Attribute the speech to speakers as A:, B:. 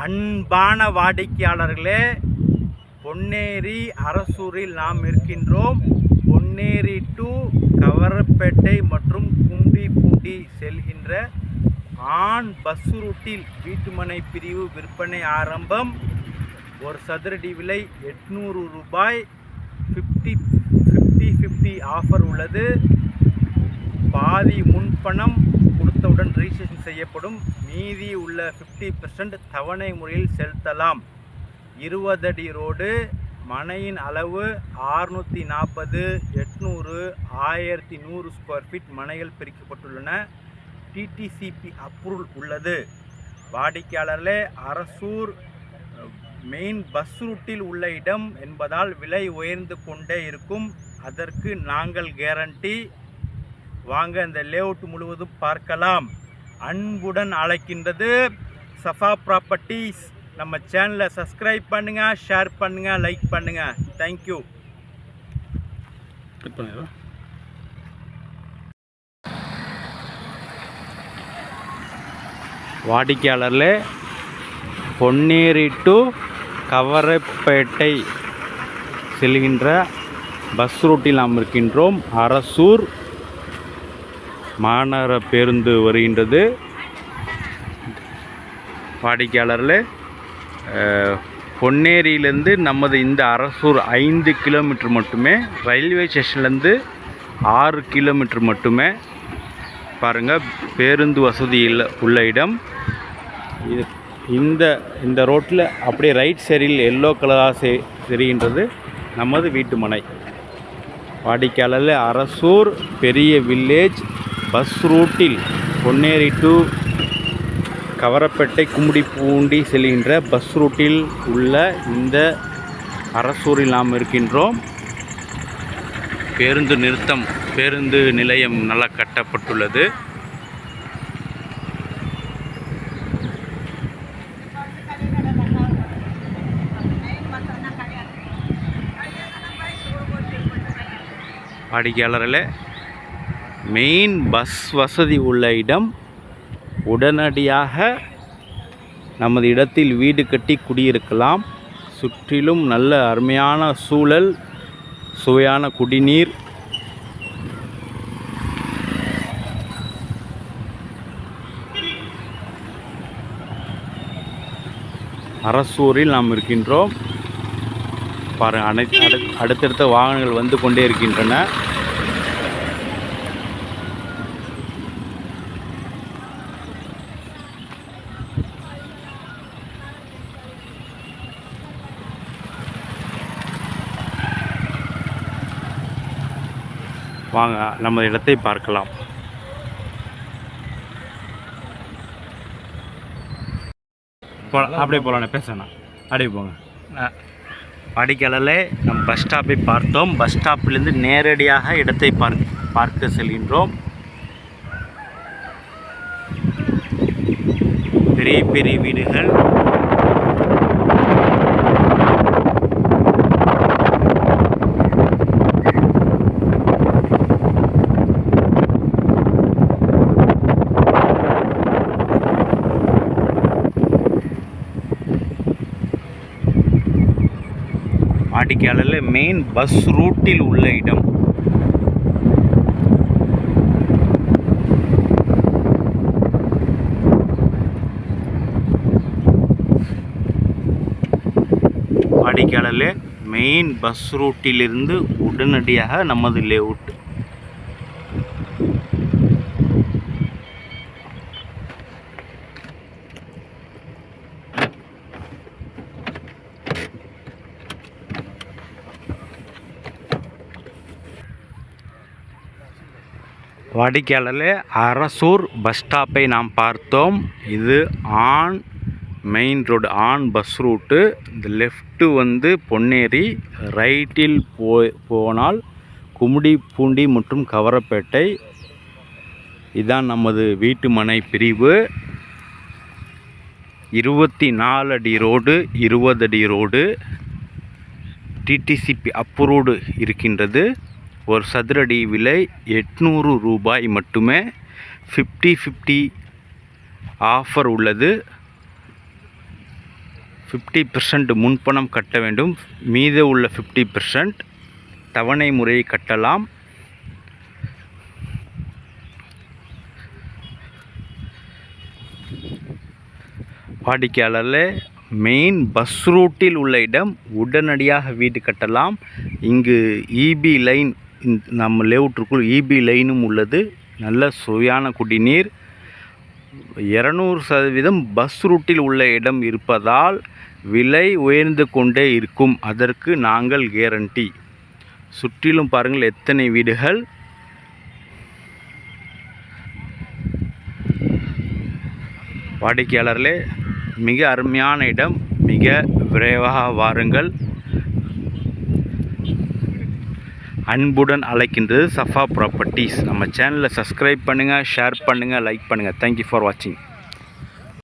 A: அன்பான வாடிக்கையாளர்களே, பொன்னேரி அரசூரில் நாம் இருக்கின்றோம். பொன்னேரி டு கவரப்பேட்டை மற்றும் கும்மிடிப்பூண்டி செல்கின்ற ஆண் பஸ் ரூட்டில் வீட்டுமனை பிரிவு விற்பனை ஆரம்பம். ஒரு சதுரடி விலை 800 ரூபாய். 50-50 ஆஃபர் உள்ளது. பாதி முன்பணம் கொடுத்தவுடன் ரிஜிஸ்ட்ரேஷன் செய்யப்படும். மீதி உள்ள 50% தவணை முறையில் செலுத்தலாம். 20 அடி ரோடு. மனையின் அளவு 640, 800, 1100 ஸ்கொயர் ஃபீட் மனைகள் பிரிக்கப்பட்டுள்ளன. டிடிசிபி அப்ரூவல் உள்ளது. வாடிக்கையாளர்களே, அரசூர் மெயின் பஸ் ரூட்டில் உள்ள இடம் என்பதால் விலை உயர்ந்து கொண்டே இருக்கும். அதற்கு நாங்கள் கேரண்டி. வாங்க இந்த லேஅவுட் முழுவதும் பார்க்கலாம். அன்புடன் அழைக்கின்றது சஃபா ப்ராப்பர்ட்டிஸ். நம்ம சேனலை சப்ஸ்கிரைப் பண்ணுங்கள், ஷேர் பண்ணுங்கள், லைக் பண்ணுங்கள். தேங்க்யூ. வாடிக்கையாளர்களே, பொன்னேரி டு கவரப்பேட்டை செல்கின்ற பஸ் ரூட்டில் நாம் இருக்கின்றோம். அரசூர் மாநகர பேருந்து வருகின்றது. வாடிக்கையாளர்களே, பொன்னேரியிலேருந்து நமது இந்த அரசூர் 5 கிலோமீட்டர் மட்டுமே. ரயில்வே ஸ்டேஷன்லேருந்து 6 கிலோமீட்டர் மட்டுமே. பாருங்கள், பேருந்து வசதி உள்ள இடம் இது. இந்த ரோட்டில் அப்படியே ரைட் சைடில் எல்லோ கலராக தெரிகின்றது நமது வீட்டு மனை. வாடிக்கையாளரில் அரசூர் பெரிய வில்லேஜ் பஸ் ரூட்டில் பொன்னேரி டு கவரப்பேட்டை கும்மிடிப்பூண்டி செல்கின்ற பஸ் ரூட்டில் உள்ள இந்த அரசூரில் நாம் இருக்கின்றோம். பேருந்து நிலையம் நல்லா கட்டப்பட்டுள்ளது. வாடிக்கையாளர்களே, மெயின் பஸ் வசதி உள்ள இடம். உடனடியாக நமது இடத்தில் வீடு கட்டி குடியிருக்கலாம். சுற்றிலும் நல்ல அருமையான சூழல், சுவையான குடிநீர். அரசூரில் நாம் இருக்கின்றோம். பாருங்கள், அடுத்தடுத்த வாகனங்கள் வந்து கொண்டே இருக்கின்றன. வாங்க நம்ம இடத்தை பார்க்கலாம். அப்படியே போகலாம், பேசணும். அப்படியே போங்க. வாடிக்கையாளர்களே, நம்ம பஸ் ஸ்டாப்பை பார்த்தோம். பஸ் ஸ்டாப்பிலிருந்து நேரடியாக இடத்தை பார்க்க செல்கின்றோம். பெரிய பெரிய வீடுகள். வாடிக்கையாளரில் மெயின் பஸ் ரூட்டில் உள்ள இடம். வாடிக்கையாளரில் மெயின் பஸ் ரூட்டிலிருந்து உடனடியாக நமது லேஅவுட். வாடிக்கையாளர்களே, அரசூர் பஸ் ஸ்டாப்பை நாம் பார்த்தோம். இது மெயின் ரோடு, பஸ் ரூட்டு. இந்த லெஃப்ட்டு வந்து பொன்னேரி, ரைட்டில் போனால் கும்மிடிப்பூண்டி மற்றும் கவரப்பேட்டை. இதுதான் நமது வீட்டு மனை பிரிவு. 24 அடி ரோடு, 20 அடி ரோடு. டிடிசிபி அப்ரூவ்டு இருக்கின்றது. ஒரு சதுரடி விலை 800 ரூபாய் மட்டுமே. 50-50 ஆஃபர் உள்ளது. 50% முன்பணம் கட்ட வேண்டும். மீத உள்ள 50% தவணை முறையை கட்டலாம். வாடிக்கையாளர்களே, மெயின் பஸ் ரூட்டில் உள்ள இடம், உடனடியாக வீடு கட்டலாம். இங்கு இபி லைன், நம்ம லேஅவுட்டிற்குள் இபி லைனும் உள்ளது. நல்ல சுவையான குடிநீர். 200% பஸ் ரூட்டில் உள்ள இடம் இருப்பதால் விலை உயர்ந்து கொண்டே இருக்கும். அதற்கு நாங்கள் கேரண்டி. சுற்றிலும் பாருங்கள் எத்தனை வீடுகள். வாடிக்கையாளர்களே, மிக அருமையான இடம். மிக விரைவாக வாருங்கள். அன்புடன் அழைக்கின்றது சஃபா ப்ராப்பர்ட்டிஸ். நம்ம சேனலை சப்ஸ்கிரைப் பண்ணுங்கள், ஷேர் பண்ணுங்கள், லைக் பண்ணுங்கள். தேங்க்யூ ஃபார் வாட்சிங்.